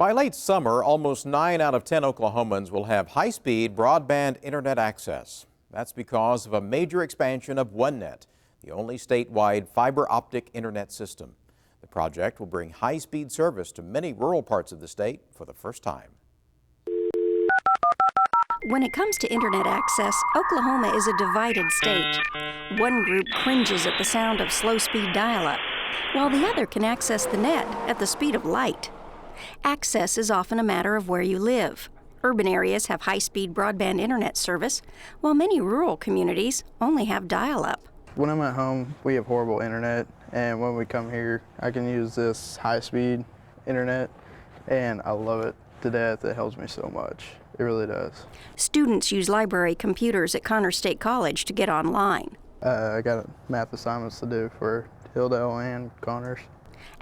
By late summer, almost 9 out of 10 Oklahomans will have high-speed broadband internet access. That's because of a major expansion of OneNet, the only statewide fiber optic internet system. The project will bring high-speed service to many rural parts of the state for the first time. When it comes to internet access, Oklahoma is a divided state. One group cringes at the sound of slow-speed dial-up, while the other can access the net at the speed of light. Access is often a matter of where you live. Urban areas have high-speed broadband internet service, while many rural communities only have dial-up. When I'm at home, we have horrible internet, and when we come here, I can use this high-speed internet, and I love it to death. It helps me so much. It really does. Students use library computers at Connors State College to get online. I got math assignments to do for Hilldale and Connors.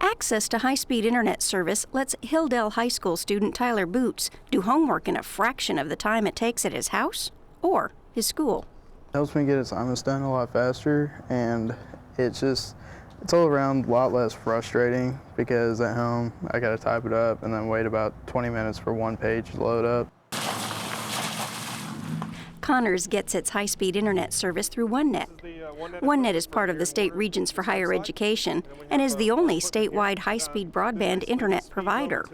Access to high-speed internet service lets Hilldale High School student Tyler Boots do homework in a fraction of the time it takes at his house or his school. It helps me get assignments done a lot faster, and it's all around a lot less frustrating because at home I gotta type it up and then wait about 20 minutes for one page to load up. Connors gets its high-speed internet service through OneNet. OneNet is part of the State Regents for Higher Education and is the only statewide high-speed broadband internet provider.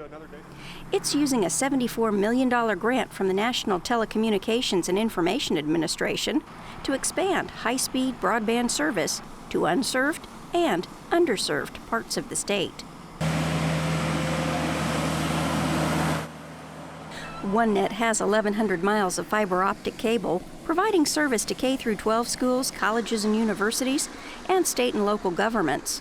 It's using a $74 million grant from the National Telecommunications and Information Administration to expand high-speed broadband service to unserved and underserved parts of the state. OneNet has 1,100 miles of fiber optic cable, providing service to K-12 schools, colleges and universities, and state and local governments.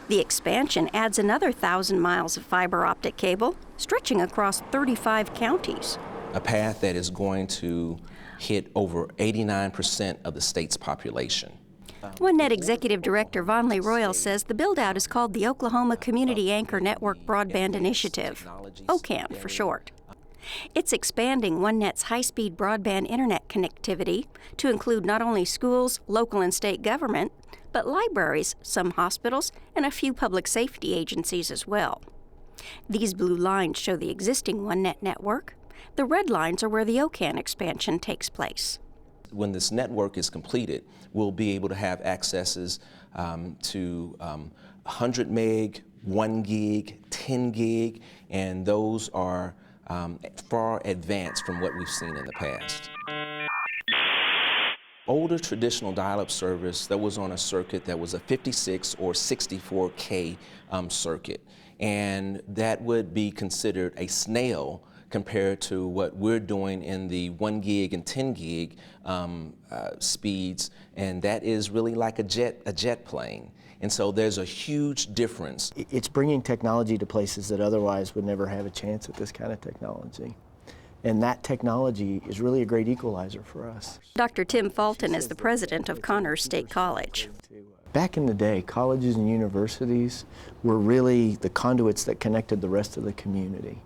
The expansion adds another 1,000 miles of fiber optic cable, stretching across 35 counties. A path that is going to hit over 89% of the state's population. OneNet Executive Director Vonley Royal says the build-out is called the Oklahoma Community Anchor Network Broadband Initiative, OCAN for short. It's expanding OneNet's high-speed broadband internet connectivity to include not only schools, local and state government, but libraries, some hospitals, and a few public safety agencies as well. These blue lines show the existing OneNet network. The red lines are where the OCAN expansion takes place. When this network is completed, we'll be able to have accesses to 100 meg, 1 gig, 10 gig, and those are far advanced from what we've seen in the past. Older traditional dial-up service that was on a circuit that was a 56 or 64K circuit, and that would be considered a snail compared to what we're doing in the 1 gig and 10 gig speeds, and that is really like a jet plane. And so there's a huge difference. It's bringing technology to places that otherwise would never have a chance at this kind of technology. And that technology is really a great equalizer for us. Dr. Tim Fulton is the president of Connors State College. Back in the day, colleges and universities were really the conduits that connected the rest of the community.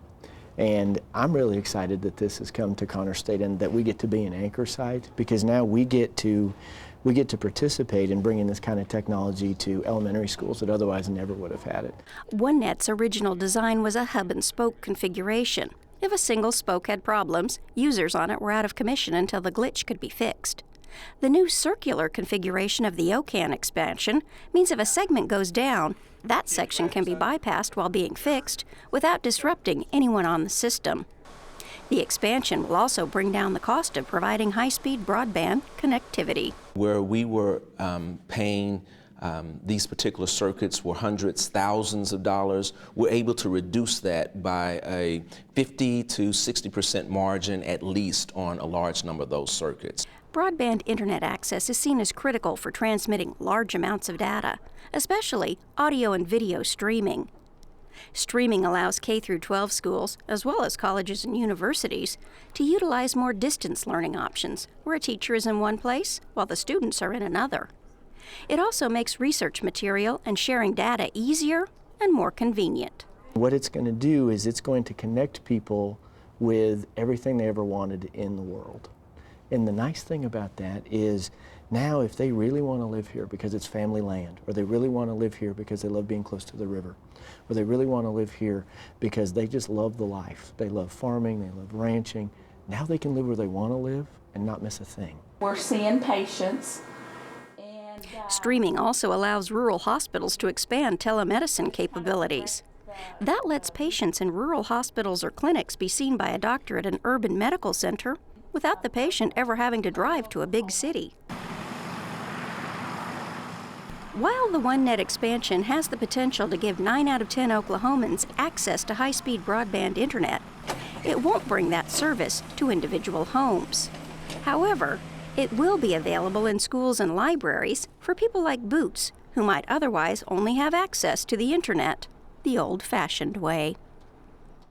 And I'm really excited that this has come to Connors State and that we get to be an anchor site, because now we get to participate in bringing this kind of technology to elementary schools that otherwise never would have had it. OneNet's original design was a hub and spoke configuration. If a single spoke had problems, users on it were out of commission until the glitch could be fixed. The new circular configuration of the OCAN expansion means if a segment goes down, that section can be bypassed while being fixed without disrupting anyone on the system. The expansion will also bring down the cost of providing high-speed broadband connectivity. Where we were paying these particular circuits were hundreds, thousands of dollars, we're able to reduce that by a 50 to 60% margin at least on a large number of those circuits. Broadband internet access is seen as critical for transmitting large amounts of data, especially audio and video streaming. Streaming allows K-12 schools, as well as colleges and universities, to utilize more distance learning options, where a teacher is in one place while the students are in another. It also makes research material and sharing data easier and more convenient. What it's going to do is it's going to connect people with everything they ever wanted in the world. And the nice thing about that is Now, if they really want to live here because it's family land, or they really want to live here because they love being close to the river, or they really want to live here because they just love the life, they love farming, they love ranching, now they can live where they want to live and not miss a thing. We're seeing patients. Streaming also allows rural hospitals to expand telemedicine capabilities. That lets patients in rural hospitals or clinics be seen by a doctor at an urban medical center without the patient ever having to drive to a big city. While the OneNet expansion has the potential to give 9 out of 10 Oklahomans access to high-speed broadband internet, it won't bring that service to individual homes. However, it will be available in schools and libraries for people like Boots, who might otherwise only have access to the internet the old-fashioned way.